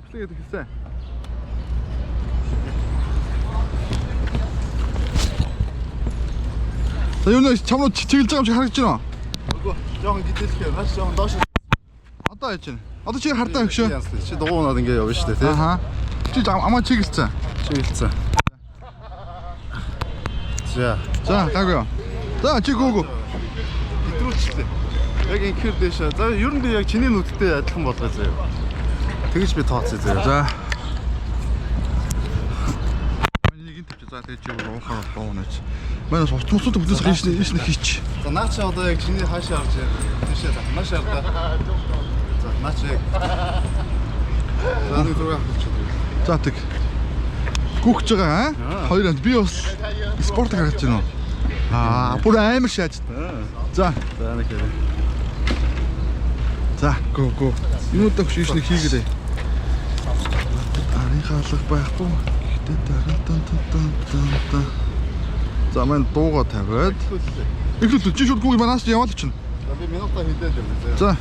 Төвлөгээд хэлсэн. За юу нэг чамд чиглэж байгаа юм шиг харагдаж байна уу? Үгүй, жоохон гítэлхээ, маш жоохон доош. Одоо яаж байна? Одоо чи хартаа өгшөө. Чи дугуунаад ингэ явна шүү дээ, тий. Аха. Чи амаа чиглэлцэн. Чиглэлцэн. За, гайгүй. За, чи гүгүү. Итрүүлчлээ. Яг инхээр дэшээ. За, ер нь би яг чиний нүдтэй адилхан болгоо заяа. Тэгэж би тооцъё заяа. За. Миний нэг тавьчих. За, тэгээ чи уухаар боонооч. Манайс уцмуцууд бүдээс хийш хийч. За, наа чи одоо яг чиний хаашаа орж байна? Тийшээ маш ардаа. За, наа чи яг. За, нэг зураг авчих. За, тэг. Гүгч байгаа аа? Хоёр анд би бас спорт харагдаж байна уу? Бүр амар шааж. За, нэг хэрэг. за, гоо. Юунуудаа хөшөөш нэг хийгээрэй. Арын хаалга байхгүй. Гэтэ тан. За, маань дуугаа тавиад. Ихлүүлээ чи шууд гүг манаас яваал чинь. За, би минутаа хилээд байна. За.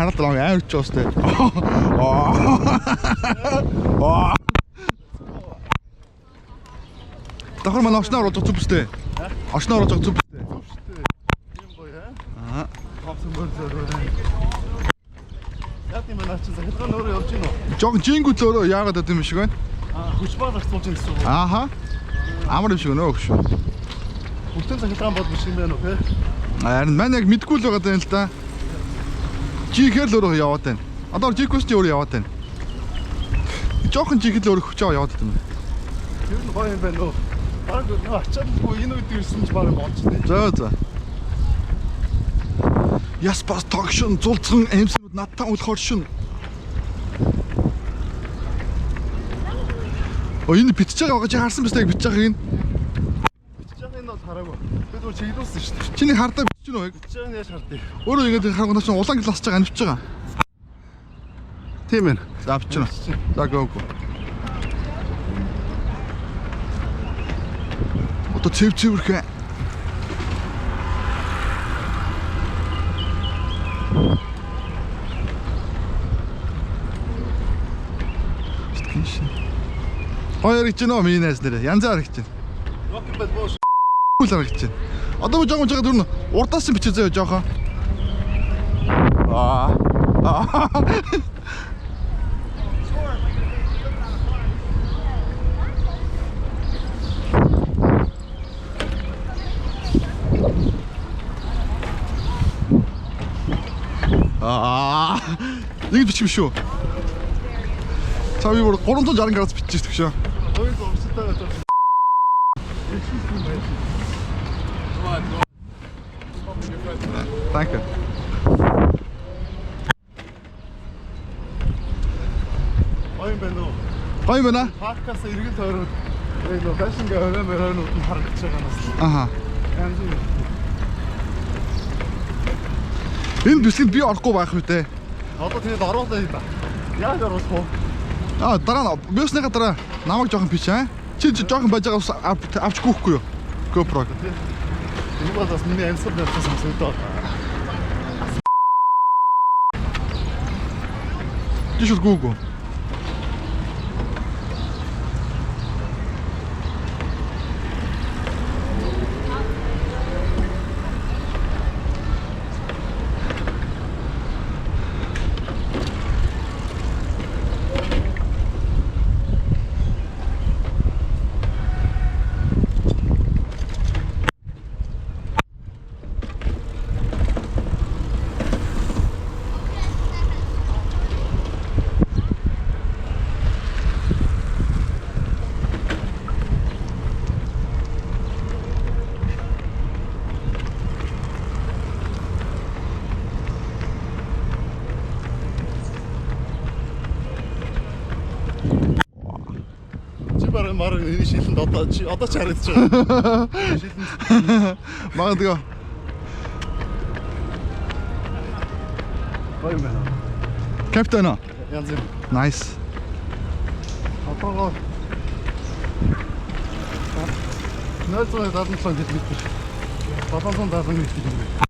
Хараад байгаа амар ч уустай. Дахар манай очноор орж байгаа зүбстэй. Очноор орж байгаа зүбстэй. Ийм гоё аа. Хавсан борзоо. Яг тийм манай чинь захиргааны өөрөө явж гин үү? Жог жингүүл өөрөө яагаад гэдэг юм шиг байна? Хүч баалгаж сууж гин гэсэн үг. Ааха. Амар юм шиг нөө өгш. Бүтэн захиргаан бол биш юм байна уу те? Харин маань яг мэдгүй л байгаа даа л да. Жигээр л өөрөө яваад байна. Одоо жиггүйс чи өөрөө яваад байна. Жохон жигэл өөрөө хүчээ яваад байна. Тэр нь гоё юм байна уу? Бараг нөө ачаалгүй энэ үед ирсэн ч бараг болчихсон. За. Яс бас тогшин зулцхан эмсэнүүд надтай үлхор шин. Энэ битж байгаа гэж харсан биз дээ битж байгааг нь. Битж байгааг нь бол хараагүй. Би зөв чиглүүлсэн шүү дээ. Чиний хардаа битж гэнэ үү? Битж байгааг нь яаж хардыг? Өөрөө ингэж харангуй чинь улаан гласж байгаа анивч байгаа. Тийм ээ. За бичнэ. За гоо. Одоо цэвэрхэ. Хоёр гэж нөө миний найз нэрээ янзаар гэж байна. Рокет бат боош. Үл харагч байна. Одоо жоохон дөрн урдаас нь бичээ заяа жоохон. Нэг бичих биш үү? Цаавь бүр 360 градус бичиж шүү. Хоёр зурсалтайгаа жоо. Thank you. Гоё байна. Паркаас эргэл тойроод нөө фэшн гэрээ мөрөөнүүд нь харагдаж байгаа нас. Аха. Янз бүр. Энэ бэлгэнд би орохгүй байх үү те. Одоо тэгээд оруулаа юм ба. Яаж оруулах вэ? Дараа нь бөөснийхаа дараа намайг жоохон пич аа. Чи жоохон байж байгаа авч гүйхгүй юу? GoPro. Энэ бол бас миний амьсгал байсан сонсогдоо. Тийш гүйгүй. Мараг энэ шилэнд одоо ч харагдаж байгаа. Шилэнд Магадгүй. Бай мэн. Капитан. Янз юм. Nice. Апагаа. 0.77 км. 770 км.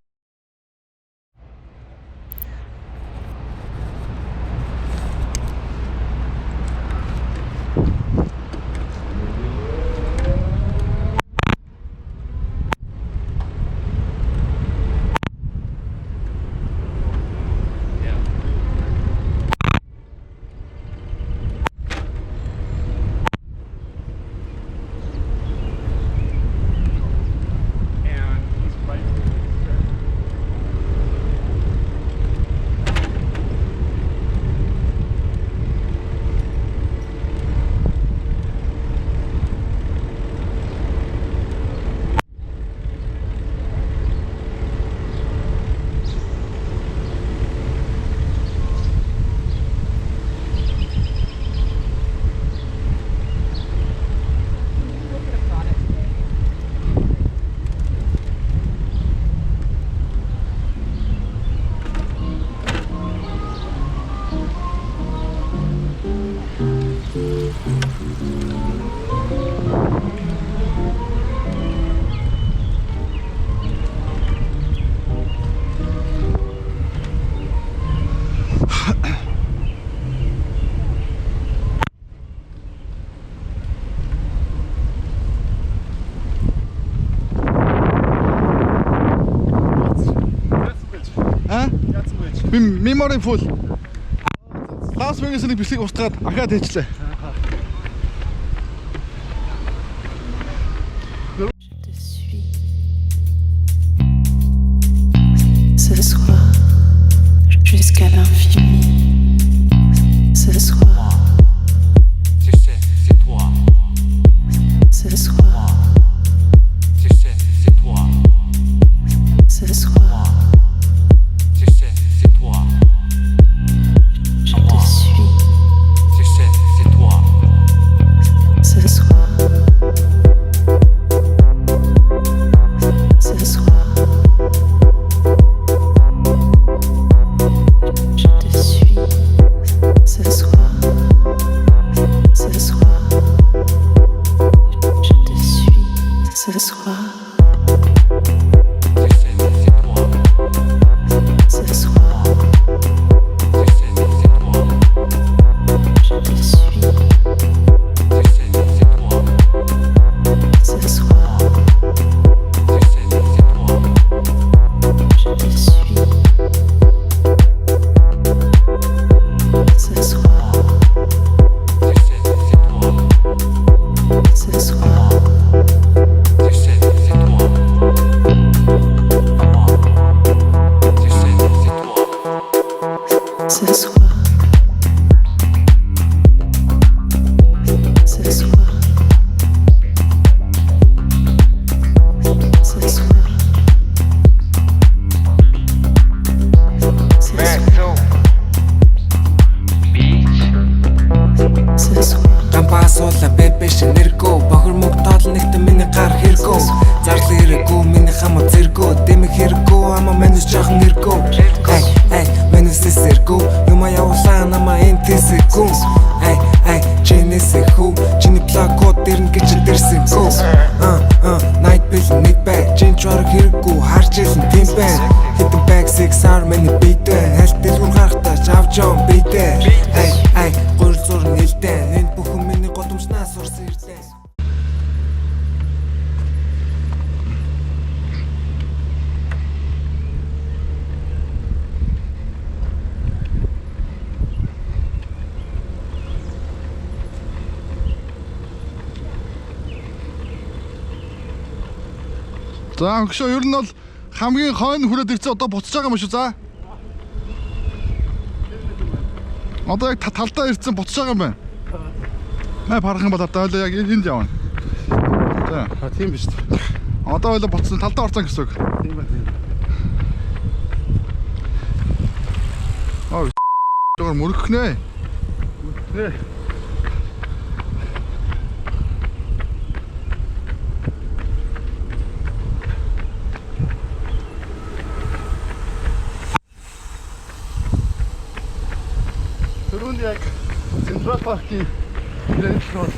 Memory full. Лас Вегасны бичлэг устгаад ахаад хийчлээ. Ce soir, jusqu'à l'infini. Ce soir, Tu sais, c'est toi. ce soir, Tu sais, c'est toi. ce soir, Tu sais, c'est toi. je te suis. Tu sais, c'est toi. Ce soir, ce soir, je te suis. Ce soir, ce soir, je te suis. Ce soir, Tu sais, c'est toi. ce soir, Tu sais, c'est toi. je te suis. Tu sais, c'est toi. Ce soir, Tu sais, c'est toi. je te suis. Ce soir, Tu sais, c'est toi. ce soir, Tu sais, c'est toi. Tu sais, c'est toi. ce soir, ce soir, ce soir, ce soir. Гамбасуула бэбэ шинэргөө бохор мөг тоол нэгтэн миний гар хэрэгөө зарлаг хэрэгөө миний хамаа зэргөө дэмэг хэрэгөө ама мэнэс жоохон хэрэгөө ай мэнэс зэргөө юма явуулаа намаа энэ тэсэггүй ай За өгшөө ер нь бол хамгийн хойно хүрээд ирсэн одоо буцаж байгаа юм шүү. За. Одоо яг талдаа ирсэн буцаж байгаа юм байна. Мэ парах юм бол одоо ойлоо яг энд явна. За. Тийм биш. Одоо ойлоо буцсан талдаа орсон гэсэн үг. Тийм байна. Ой. Жогор мөрөхнэ. Нэ. Түрүүнд яг Централ паркийн гэрэл рүү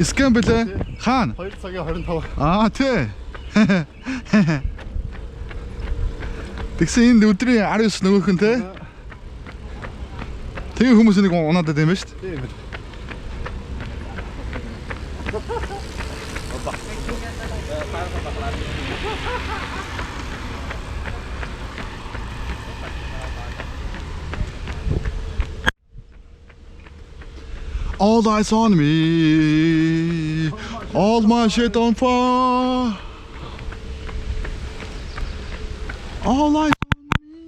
Скам бэлээ. Хаана? 2 цагийн 25. Аа тий. Тэгсэн энэ өдрийн 19 нөгөөх нь тий. Тэгээ хүмүүс нэг унаад байт юм ба шүү дээ. Тийм. All eyes on me. All my shit on fire. All eyes on me.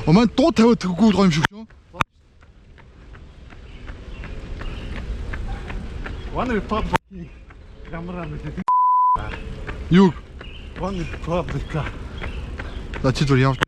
Оман дуу тавиад тэггүй гоё юм шиг шүү. One Republic камера мэдээ. Юу? One Republic. За чи зүгээр явж.